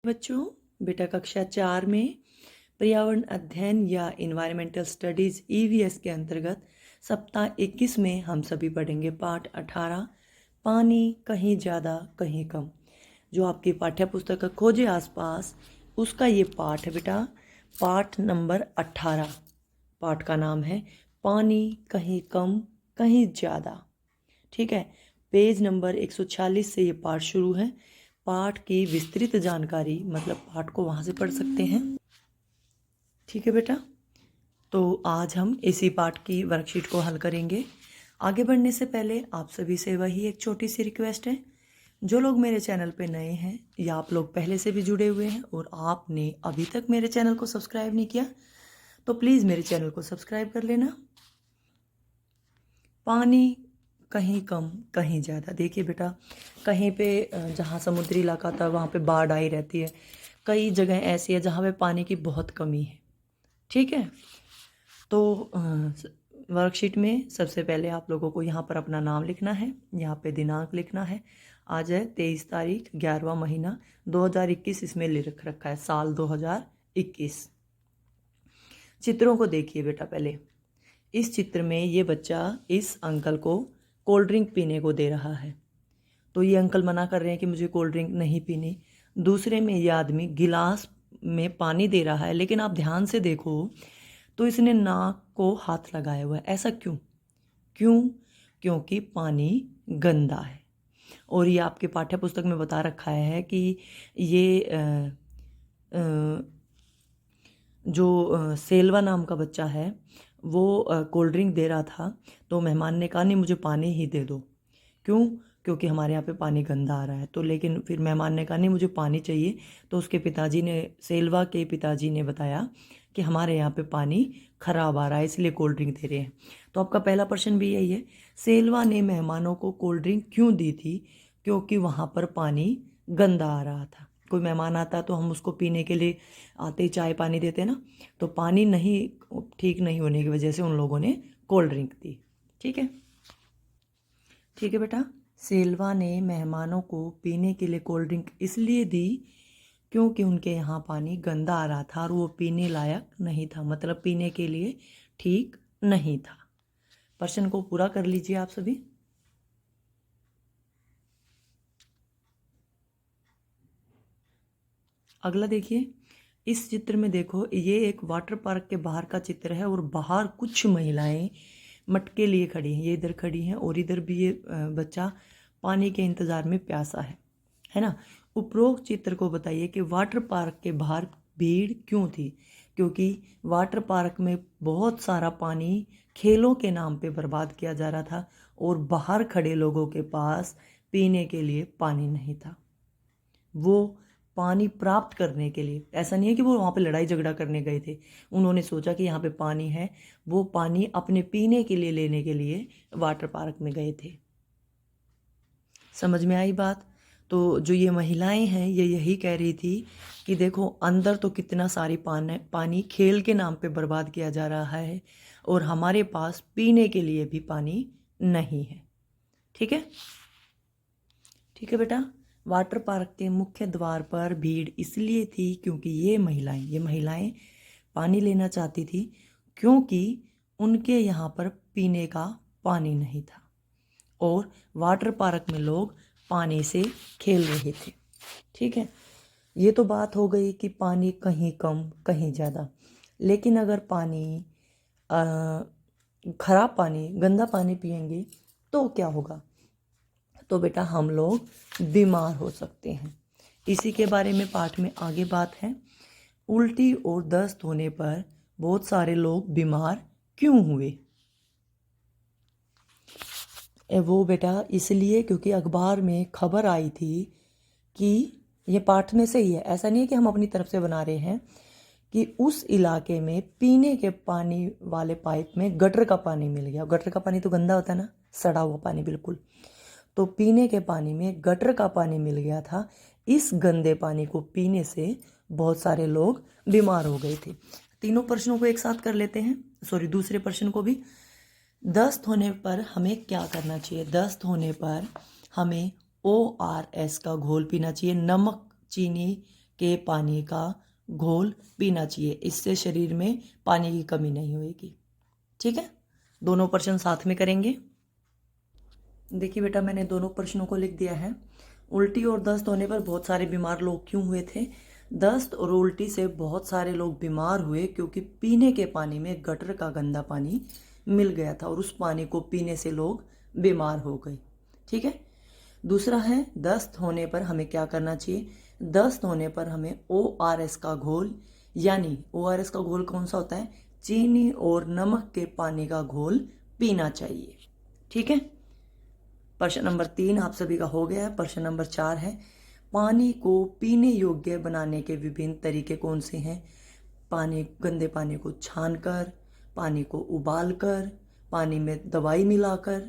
बच्चों, बेटा कक्षा 4 में पर्यावरण अध्ययन या इन्वायरमेंटल स्टडीज ईवीएस के अंतर्गत सप्ताह 21 में हम सभी पढ़ेंगे पाठ 18 पानी कहीं ज़्यादा कहीं कम। जो आपकी पाठ्य पुस्तक खोजे आसपास उसका ये पाठ है बेटा, पाठ नंबर 18। पाठ का नाम है पानी कहीं कम कहीं ज़्यादा। ठीक है, पेज नंबर 146 से ये पाठ शुरू है। पाठ की विस्तृत जानकारी मतलब पाठ को वहाँ से पढ़ सकते हैं। ठीक है बेटा, तो आज हम इसी पाठ की वर्कशीट को हल करेंगे। आगे बढ़ने से पहले आप सभी से वही एक छोटी सी रिक्वेस्ट है, जो लोग मेरे चैनल पे नए हैं या आप लोग पहले से भी जुड़े हुए हैं और आपने अभी तक मेरे चैनल को सब्सक्राइब नहीं किया तो प्लीज़ मेरे चैनल को सब्सक्राइब कर लेना। पानी कहीं कम कहीं ज़्यादा। देखिए बेटा, कहीं पे जहाँ समुद्री इलाका था वहाँ पे बाढ़ आई रहती है। कई जगह ऐसी है जहाँ पे पानी की बहुत कमी है। ठीक है, तो वर्कशीट में सबसे पहले आप लोगों को यहाँ पर अपना नाम लिखना है, यहाँ पे दिनांक लिखना है। आज है 23 तारीख 11वां महीना 2021, इसमें लिख रखा है साल 2021। चित्रों को देखिए बेटा। पहले इस चित्र में ये बच्चा इस अंकल को कोल्ड ड्रिंक पीने को दे रहा है, तो ये अंकल मना कर रहे हैं कि मुझे कोल्ड ड्रिंक नहीं पीनी। दूसरे में ये आदमी गिलास में पानी दे रहा है, लेकिन आप ध्यान से देखो तो इसने नाक को हाथ लगाया हुआ है। ऐसा क्यों? क्योंकि पानी गंदा है। और ये आपके पाठ्य पुस्तक में बता रखा है कि ये जो सेल्वा नाम का बच्चा है वो कोल्ड ड्रिंक दे रहा था, तो मेहमान ने कहा नहीं मुझे पानी ही दे दो। क्यों? क्योंकि हमारे यहाँ पे पानी गंदा आ रहा है। तो लेकिन फिर मेहमान ने कहा नहीं मुझे पानी चाहिए, तो उसके पिताजी ने, सेल्वा के पिताजी ने बताया कि हमारे यहाँ पे पानी खराब आ रहा है इसलिए कोल्ड ड्रिंक दे रहे हैं। तो आपका पहला प्रश्न भी यही है, सेल्वा ने मेहमानों को कोल्ड ड्रिंक क्यों दी थी? क्योंकि वहाँ पर पानी गंदा आ रहा था। कोई मेहमान आता तो हम उसको पीने के लिए आते ही चाय पानी देते ना, तो पानी नहीं ठीक नहीं होने की वजह से उन लोगों ने कोल्ड ड्रिंक दी। ठीक है, ठीक है बेटा। सेल्वा ने मेहमानों को पीने के लिए कोल्ड ड्रिंक इसलिए दी क्योंकि उनके यहाँ पानी गंदा आ रहा था और वो पीने लायक नहीं था, मतलब पीने के लिए ठीक नहीं था। प्रश्न को पूरा कर लीजिए आप सभी। अगला देखिए, इस चित्र में देखो, ये एक वाटर पार्क के बाहर का चित्र है और बाहर कुछ महिलाएं मटके लिए खड़ी हैं। ये इधर खड़ी हैं और इधर भी ये बच्चा पानी के इंतज़ार में प्यासा है ना। उपरोक्त चित्र को बताइए कि वाटर पार्क के बाहर भीड़ क्यों थी? क्योंकि वाटर पार्क में बहुत सारा पानी खेलों के नाम पे बर्बाद किया जा रहा था और बाहर खड़े लोगों के पास पीने के लिए पानी नहीं था। वो पानी प्राप्त करने के लिए, ऐसा नहीं है कि वो वहाँ पे लड़ाई झगड़ा करने गए थे, उन्होंने सोचा कि यहाँ पे पानी है, वो पानी अपने पीने के लिए लेने के लिए वाटर पार्क में गए थे। समझ में आई बात? तो जो ये महिलाएं हैं ये यही कह रही थी कि देखो अंदर तो कितना सारी पानी खेल के नाम पे बर्बाद किया जा रहा है और हमारे पास पीने के लिए भी पानी नहीं है। ठीक है, ठीक है बेटा। वाटर पार्क के मुख्य द्वार पर भीड़ इसलिए थी क्योंकि ये महिलाएं पानी लेना चाहती थी, क्योंकि उनके यहाँ पर पीने का पानी नहीं था और वाटर पार्क में लोग पानी से खेल रहे थे। ठीक है, ये तो बात हो गई कि पानी कहीं कम कहीं ज़्यादा। लेकिन अगर पानी खराब पानी, गंदा पानी पिएंगे तो क्या होगा? तो बेटा हम लोग बीमार हो सकते हैं। इसी के बारे में पाठ में आगे बात है। उल्टी और दस्त होने पर बहुत सारे लोग बीमार क्यों हुए? वो बेटा इसलिए क्योंकि अखबार में खबर आई थी कि, ये पाठ में से ही है, ऐसा नहीं है कि हम अपनी तरफ से बना रहे हैं, कि उस इलाके में पीने के पानी वाले पाइप में गटर का पानी मिल गया। गटर का पानी तो गंदा होता है ना, सड़ा हुआ पानी बिल्कुल। तो पीने के पानी में गटर का पानी मिल गया था। इस गंदे पानी को पीने से बहुत सारे लोग बीमार हो गए थे। तीनों प्रश्नों को एक साथ कर लेते हैं, सॉरी दूसरे प्रश्न को भी। दस्त होने पर हमें क्या करना चाहिए? दस्त होने पर हमें ORS का घोल पीना चाहिए। नमक चीनी के पानी का घोल पीना चाहिए। इससे शरीर में पानी की कमी नहीं होगी। ठीक है, दोनों प्रश्न साथ में करेंगे। देखिए बेटा, मैंने दोनों प्रश्नों को लिख दिया है। उल्टी और दस्त होने पर बहुत सारे बीमार लोग क्यों हुए थे? दस्त और उल्टी से बहुत सारे लोग बीमार हुए क्योंकि पीने के पानी में गटर का गंदा पानी मिल गया था और उस पानी को पीने से लोग बीमार हो गए। ठीक है। दूसरा है, दस्त होने पर हमें क्या करना चाहिए? दस्त होने पर हमें ORS का घोल, यानी ORS का घोल कौन सा होता है? चीनी और नमक के पानी का घोल पीना चाहिए। ठीक है। प्रश्न नंबर 3 आप सभी का हो गया है। प्रश्न नंबर 4 है, पानी को पीने योग्य बनाने के विभिन्न तरीके कौन से हैं? गंदे पानी को छानकर, पानी को उबालकर, पानी में दवाई मिलाकर,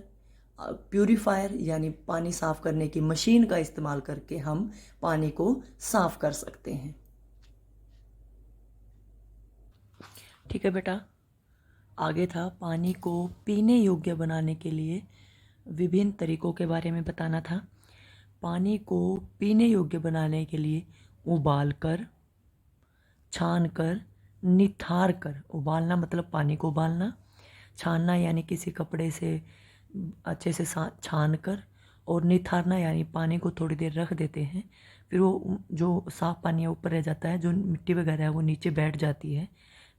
प्यूरीफायर यानी पानी साफ करने की मशीन का इस्तेमाल करके हम पानी को साफ कर सकते हैं। ठीक है बेटा, आगे था पानी को पीने योग्य बनाने के लिए विभिन्न तरीकों के बारे में बताना था। पानी को पीने योग्य बनाने के लिए उबालकर, छानकर, निथारकर, उबालना मतलब पानी को उबालना, छानना यानी किसी कपड़े से अच्छे से छानकर, और निथारना यानी पानी को थोड़ी देर रख देते हैं, फिर वो जो साफ़ पानी है ऊपर रह जाता है, जो मिट्टी वगैरह है वो नीचे बैठ जाती है,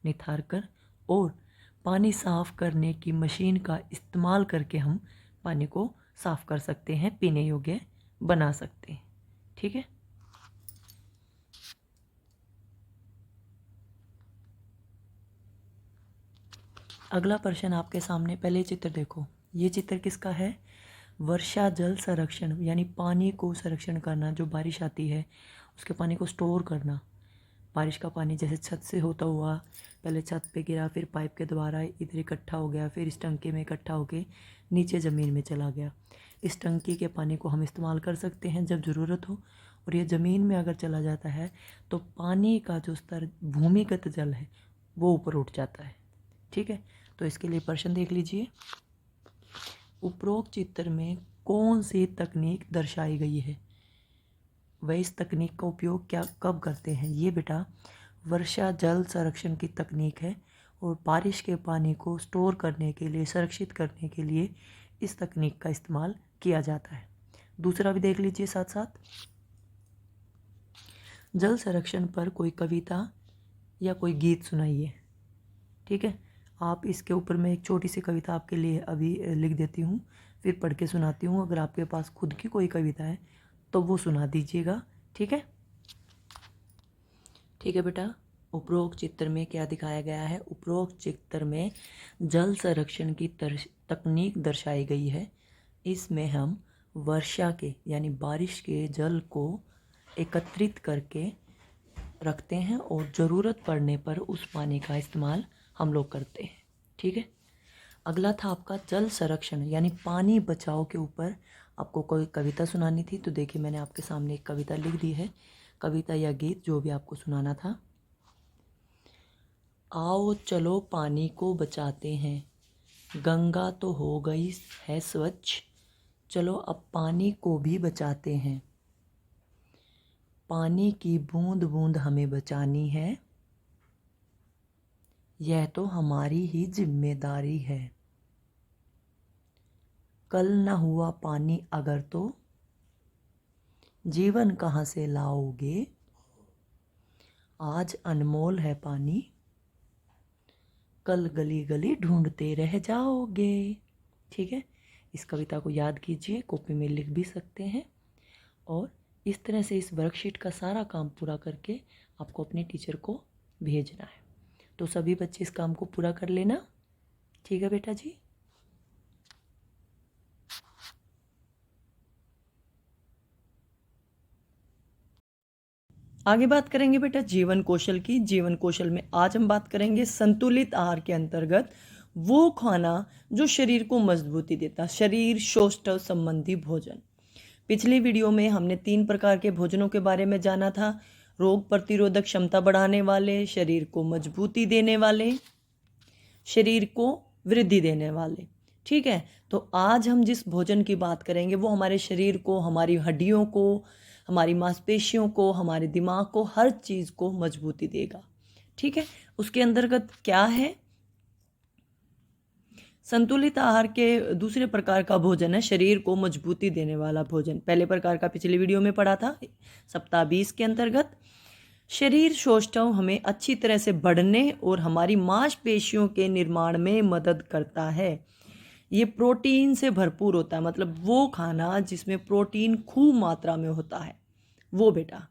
निथार कर। और पानी साफ़ करने की मशीन का इस्तेमाल करके हम पानी को साफ़ कर सकते हैं, पीने योग्य बना सकते हैं। ठीक है। अगला प्रश्न आपके सामने, पहले चित्र देखो। ये चित्र किसका है? वर्षा जल संरक्षण, यानी पानी को संरक्षण करना। जो बारिश आती है उसके पानी को स्टोर करना। बारिश का पानी जैसे छत से होता हुआ पहले छत पे गिरा, फिर पाइप के द्वारा इधर इकट्ठा हो गया, फिर इस टंकी में इकट्ठा होके नीचे ज़मीन में चला गया। इस टंकी के पानी को हम इस्तेमाल कर सकते हैं जब ज़रूरत हो। और ये ज़मीन में अगर चला जाता है तो पानी का जो स्तर भूमिगत जल है वो ऊपर उठ जाता है। ठीक है। तो इसके लिए प्रश्न देख लीजिए। उपरोक्त चित्र में कौन सी तकनीक दर्शाई गई है? वह इस तकनीक का उपयोग कब करते हैं? ये बेटा वर्षा जल संरक्षण की तकनीक है और बारिश के पानी को स्टोर करने के लिए, संरक्षित करने के लिए इस तकनीक का इस्तेमाल किया जाता है। दूसरा भी देख लीजिए साथ साथ। जल संरक्षण पर कोई कविता या कोई गीत सुनाइए। ठीक है। आप इसके ऊपर मैं एक छोटी सी कविता आपके लिए अभी लिख देती हूँ, फिर पढ़ के सुनाती हूँ। अगर आपके पास खुद की कोई कविता है तो वो सुना दीजिएगा। ठीक है। ठीक है बेटा, उपरोक्त चित्र में क्या दिखाया गया है? उपरोक्त चित्र में जल संरक्षण की तकनीक दर्शाई गई है। इसमें हम वर्षा के यानी बारिश के जल को एकत्रित करके रखते हैं और ज़रूरत पड़ने पर उस पानी का इस्तेमाल हम लोग करते हैं। ठीक है। अगला था आपका जल संरक्षण यानी पानी बचाओ के ऊपर आपको कोई कविता सुनानी थी। तो देखिए, मैंने आपके सामने एक कविता लिख दी है, कविता या गीत जो भी आपको सुनाना था। आओ चलो पानी को बचाते हैं, गंगा तो हो गई है स्वच्छ, चलो अब पानी को भी बचाते हैं। पानी की बूंद बूंद हमें बचानी है, यह तो हमारी ही जिम्मेदारी है। कल न हुआ पानी अगर तो जीवन कहाँ से लाओगे, आज अनमोल है पानी, कल गली गली ढूंढते रह जाओगे। ठीक है। इस कविता को याद कीजिए, कॉपी में लिख भी सकते हैं। और इस तरह से इस वर्कशीट का सारा काम पूरा करके आपको अपने टीचर को भेजना है। तो सभी बच्चे इस काम को पूरा कर लेना। ठीक है बेटा जी। आगे बात करेंगे बेटा जीवन कौशल की। जीवन कौशल में आज हम बात करेंगे संतुलित आहार के अंतर्गत वो खाना जो शरीर को मजबूती देता, शरीर शौष्ठव संबंधी भोजन। पिछली वीडियो में हमने 3 प्रकार के भोजनों के बारे में जाना था। रोग प्रतिरोधक क्षमता बढ़ाने वाले, शरीर को मजबूती देने वाले, शरीर को वृद्धि देने वाले। ठीक है। तो आज हम जिस भोजन की बात करेंगे वो हमारे शरीर को, हमारी हड्डियों को, हमारी मांसपेशियों को, हमारे दिमाग को, हर चीज़ को मजबूती देगा। ठीक है, उसके अंतर्गत क्या है? संतुलित आहार के दूसरे प्रकार का भोजन है शरीर को मजबूती देने वाला भोजन। पहले प्रकार का पिछले वीडियो में पढ़ा था, सप्ताह 20 के अंतर्गत। शरीर सौष्ठव हमें अच्छी तरह से बढ़ने और हमारी मांसपेशियों के निर्माण में मदद करता है। ये प्रोटीन से भरपूर होता है, मतलब वो खाना जिसमें प्रोटीन खूब मात्रा में होता है वो बेटा।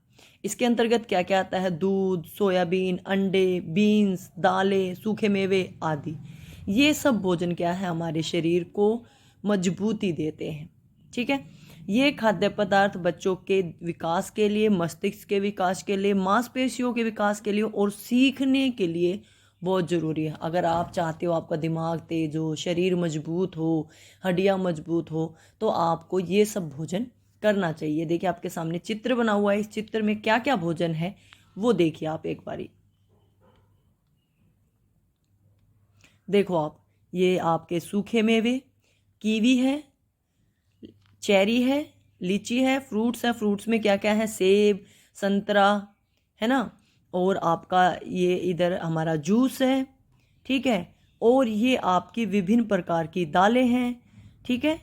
इसके अंतर्गत क्या क्या आता है? दूध, सोयाबीन, अंडे, बीन्स, दालें, सूखे मेवे आदि। ये सब भोजन क्या है? हमारे शरीर को मजबूती देते हैं। ठीक है, ये खाद्य पदार्थ बच्चों के विकास के लिए, मस्तिष्क के विकास के लिए, मांसपेशियों के विकास के लिए और सीखने के लिए बहुत ज़रूरी है। अगर आप चाहते हो आपका दिमाग तेज हो, शरीर मजबूत हो, हड्डियाँ मजबूत हो, तो आपको ये सब भोजन करना चाहिए। देखिए आपके सामने चित्र बना हुआ है, इस चित्र में क्या क्या भोजन है वो देखिए आप एक बारी। देखो आप, ये आपके सूखे मेवे, कीवी है, चेरी है, लीची है, फ्रूट्स है। फ्रूट्स में क्या क्या है? सेब, संतरा, है ना, और आपका ये इधर हमारा जूस है। ठीक है, और ये आपकी विभिन्न प्रकार की दालें हैं। ठीक है,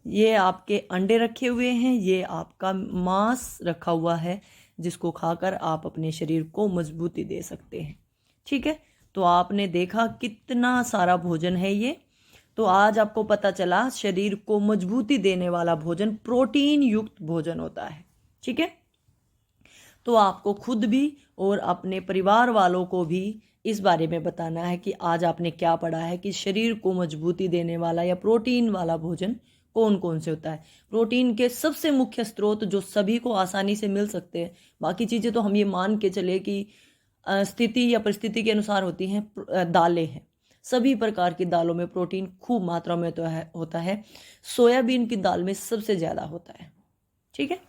ये आपके अंडे रखे हुए हैं, ये आपका मांस रखा हुआ है जिसको खाकर आप अपने शरीर को मजबूती दे सकते हैं। ठीक है, तो आपने देखा कितना सारा भोजन है ये। तो आज आपको पता चला शरीर को मजबूती देने वाला भोजन प्रोटीन युक्त भोजन होता है। ठीक है, तो आपको खुद भी और अपने परिवार वालों को भी इस बारे में बताना है कि आज आपने क्या पढ़ा है कि शरीर को मजबूती देने वाला या प्रोटीन वाला भोजन कौन कौन से होता है। प्रोटीन के सबसे मुख्य स्रोत जो सभी को आसानी से मिल सकते हैं, बाकी चीज़ें तो हम ये मान के चले कि स्थिति या परिस्थिति के अनुसार होती हैं, दालें हैं। सभी प्रकार की दालों में प्रोटीन खूब मात्रा में तो होता है। सोयाबीन की दाल में सबसे ज़्यादा होता है। ठीक है,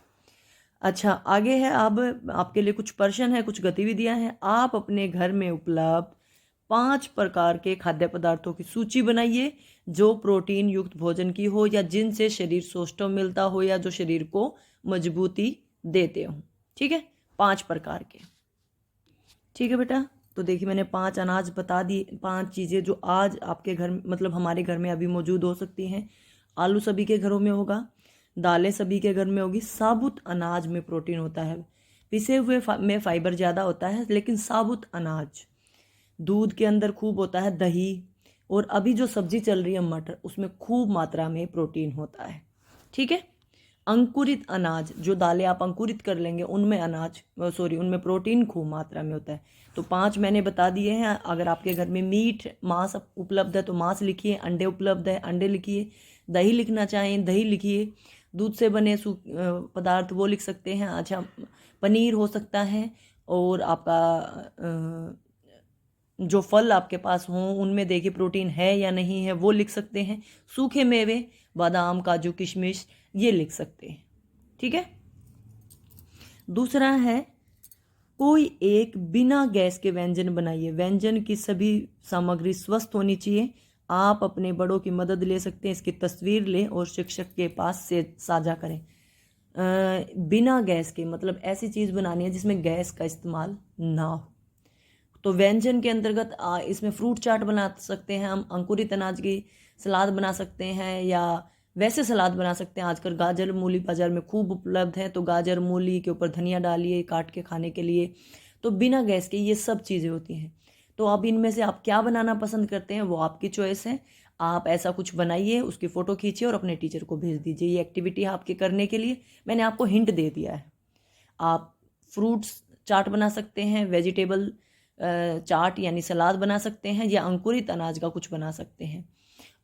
अच्छा आगे है। अब आपके लिए कुछ प्रश्न है, कुछ गतिविधियां हैं। आप अपने घर में उपलब्ध 5 प्रकार के खाद्य पदार्थों की सूची बनाइए जो प्रोटीन युक्त भोजन की हो या जिनसे शरीर सौष्ठव मिलता हो या जो शरीर को मजबूती देते हो। ठीक है, 5 प्रकार के। ठीक है बेटा, तो देखिए मैंने 5 अनाज बता दिए, 5 चीज़ें जो आज आपके घर मतलब हमारे घर में अभी मौजूद हो सकती हैं। आलू सभी के घरों में होगा, दालें सभी के घर में होगी। साबुत अनाज में प्रोटीन होता है, पिसे हुए में फाइबर ज़्यादा होता है, लेकिन साबुत अनाज। दूध के अंदर खूब होता है दही, और अभी जो सब्जी चल रही है मटर, उसमें खूब मात्रा में प्रोटीन होता है। ठीक है, अंकुरित अनाज, जो दालें आप अंकुरित कर लेंगे उनमें उनमें प्रोटीन खूब मात्रा में होता है। तो 5 मैंने बता दिए हैं। अगर आपके घर में मीट मांस उपलब्ध है तो मांस लिखिए, अंडे उपलब्ध है अंडे लिखिए, दही लिखना चाहें दही लिखिए, दूध से बने पदार्थ वो लिख सकते हैं। अच्छा, पनीर हो सकता है, और आपका जो फल आपके पास हों उनमें देखिए प्रोटीन है या नहीं है वो लिख सकते हैं। सूखे मेवे, बादाम, काजू, किशमिश, ये लिख सकते हैं। ठीक है, दूसरा है कोई एक बिना गैस के व्यंजन बनाइए। व्यंजन की सभी सामग्री स्वस्थ होनी चाहिए। आप अपने बड़ों की मदद ले सकते हैं, इसकी तस्वीर लें और शिक्षक के पास से साझा करें। बिना गैस के मतलब ऐसी चीज़ बनानी है जिसमें गैस का इस्तेमाल ना हो। तो व्यंजन के अंतर्गत इसमें फ्रूट चाट बना सकते हैं हम, अंकुरित अनाज की सलाद बना सकते हैं, या वैसे सलाद बना सकते हैं। आजकल गाजर मूली बाज़ार में खूब उपलब्ध है, तो गाजर मूली के ऊपर धनिया डालिए काट के खाने के लिए। तो बिना गैस के ये सब चीज़ें होती हैं। तो अब इनमें से आप क्या बनाना पसंद करते हैं वो आपकी चॉइस है। आप ऐसा कुछ बनाइए, उसकी फ़ोटो खींचिए और अपने टीचर को भेज दीजिए। ये एक्टिविटी आपके करने के लिए मैंने आपको हिंट दे दिया है। आप फ्रूट्स चाट बना सकते हैं, वेजिटेबल चाट यानी सलाद बना सकते हैं, या अंकुरित अनाज का कुछ बना सकते हैं।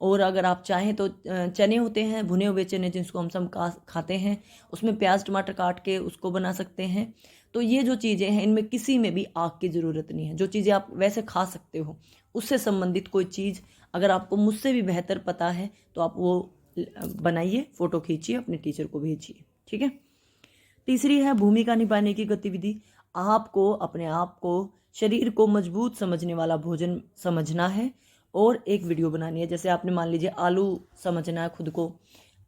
और अगर आप चाहें तो चने होते हैं, भुने हुए चने जिसको हम सब खाते हैं, उसमें प्याज टमाटर काट के उसको बना सकते हैं। तो ये जो चीज़ें हैं इनमें किसी में भी आग की ज़रूरत नहीं है। जो चीज़ें आप वैसे खा सकते हो उससे संबंधित कोई चीज़ अगर आपको मुझसे भी बेहतर पता है तो आप वो बनाइए, फ़ोटो खींचिए, अपने टीचर को भेजिए। ठीक है, तीसरी है भूमिका निभाने की गतिविधि। आपको अपने आप को शरीर को मजबूत समझने वाला भोजन समझना है और एक वीडियो बनानी है। जैसे आपने मान लीजिए आलू समझना है खुद को,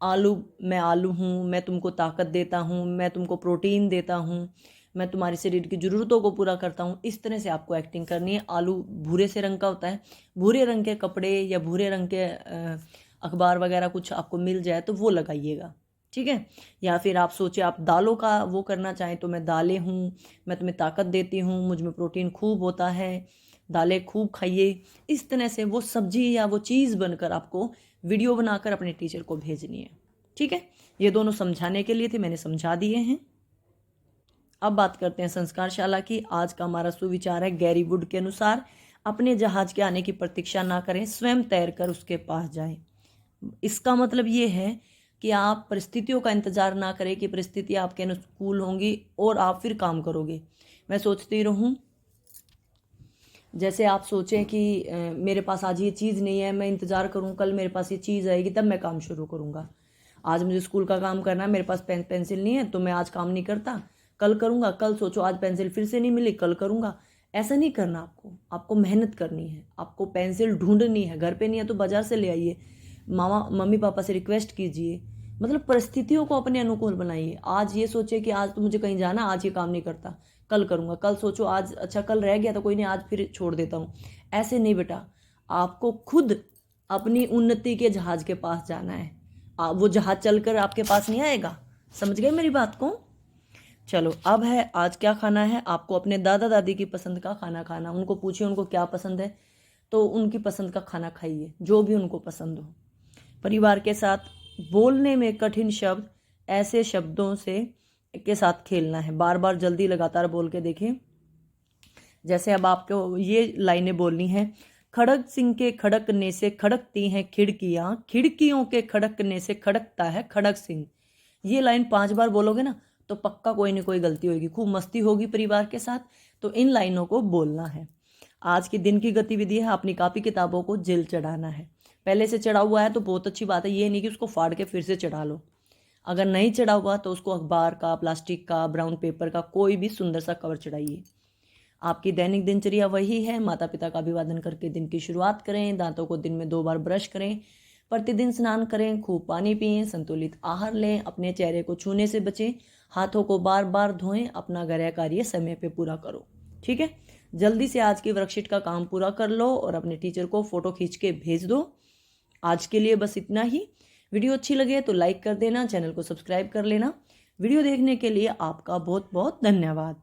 मैं आलू हूँ, मैं तुमको ताकत देता हूँ, मैं तुमको प्रोटीन देता हूँ, मैं तुम्हारे शरीर की ज़रूरतों को पूरा करता हूँ। इस तरह से आपको एक्टिंग करनी है। आलू भूरे से रंग का होता है, भूरे रंग के कपड़े या भूरे रंग के अखबार वगैरह कुछ आपको मिल जाए तो वो लगाइएगा, ठीक है। या फिर आप सोचे आप दालों का वो करना चाहें तो मैं दालें हूँ, मैं तुम्हें ताकत देती हूँ, मुझ में प्रोटीन खूब होता है, दालें खूब खाइए। इस तरह से वो सब्जी या वो चीज़ बनकर आपको वीडियो बनाकर अपने टीचर को भेजनी है, ठीक है। ये दोनों समझाने के लिए थे, मैंने समझा दिए हैं। अब बात करते हैं संस्कारशाला की। आज का हमारा सुविचार है गैरी वुड के अनुसार, अपने जहाज के आने की प्रतीक्षा ना करें, स्वयं तैर कर उसके पास जाएं। इसका मतलब ये है कि आप परिस्थितियों का इंतजार ना करें कि परिस्थितियाँ आपके अनुकूल होंगी और आप फिर काम करोगे। मैं सोचती रहूं, जैसे आप सोचें कि मेरे पास आज ये चीज़ नहीं है, मैं इंतज़ार करूं कल मेरे पास ये चीज़ आएगी तब मैं काम शुरू करूंगा। आज मुझे स्कूल का काम करना है, मेरे पास पेंसिल नहीं है तो मैं आज काम नहीं करता, कल करूंगा। कल सोचो आज पेंसिल फिर से नहीं मिली, कल करूंगा। ऐसा नहीं करना आपको मेहनत करनी है, आपको पेंसिल ढूंढनी है। घर पे नहीं है तो बाजार से ले आइए, मम्मी पापा से रिक्वेस्ट कीजिए। मतलब परिस्थितियों को अपने अनुकूल बनाइए। आज ये सोचे कि आज तो मुझे कहीं जाना, आज ये काम नहीं करता, कल करूंगा। कल सोचो आज अच्छा कल रह गया तो कोई नहीं, आज फिर छोड़ देता हूँ। ऐसे नहीं बेटा, आपको खुद अपनी उन्नति के जहाज के पास जाना है। वो जहाज चलकर आपके पास नहीं आएगा। समझ गए मेरी बात को? चलो अब है आज क्या खाना है। आपको अपने दादा दादी की पसंद का खाना खाना। उनको पूछिए उनको क्या पसंद है तो उनकी पसंद का खाना खाइए, जो भी उनको पसंद हो। परिवार के साथ बोलने में कठिन शब्द, ऐसे शब्दों से के साथ खेलना है। बार बार जल्दी लगातार बोल के देखें। जैसे अब आपको ये लाइनें बोलनी है, खड़ग सिंह के खड़कने से खड़कती हैं खिड़कियां, खिड़कियों के खड़कने से खड़कता है खड़ग सिंह। ये लाइन 5 बार बोलोगे ना तो पक्का कोई ना कोई गलती होगी, खूब मस्ती होगी परिवार के साथ। तो इन लाइनों को बोलना है। आज के दिन की गतिविधि है, अपनी कॉपी किताबों को जेल चढ़ाना है। पहले से चढ़ा हुआ है तो बहुत अच्छी बात है, ये नहीं कि उसको फाड़ के फिर से चढ़ा लो। अगर नहीं चढ़ा हुआ तो उसको अखबार का, प्लास्टिक का, ब्राउन पेपर का कोई भी सुंदर सा कवर चढ़ाइए। आपकी दैनिक दिनचर्या वही है, माता पिता का अभिवादन करके दिन की शुरुआत करें, दांतों को दिन में 2 बार ब्रश करें, प्रतिदिन स्नान करें, खूब पानी पिएं, संतुलित आहार लें, अपने चेहरे को छूने से बचें, हाथों को बार बार धोएं, अपना गृह कार्य समय पे पूरा करो, ठीक है। जल्दी से आज की वर्कशीट का काम पूरा कर लो और अपने टीचर को फोटो खींच के भेज दो। आज के लिए बस इतना ही। वीडियो अच्छी लगे तो लाइक कर देना, चैनल को सब्सक्राइब कर लेना। वीडियो देखने के लिए आपका बहुत बहुत धन्यवाद।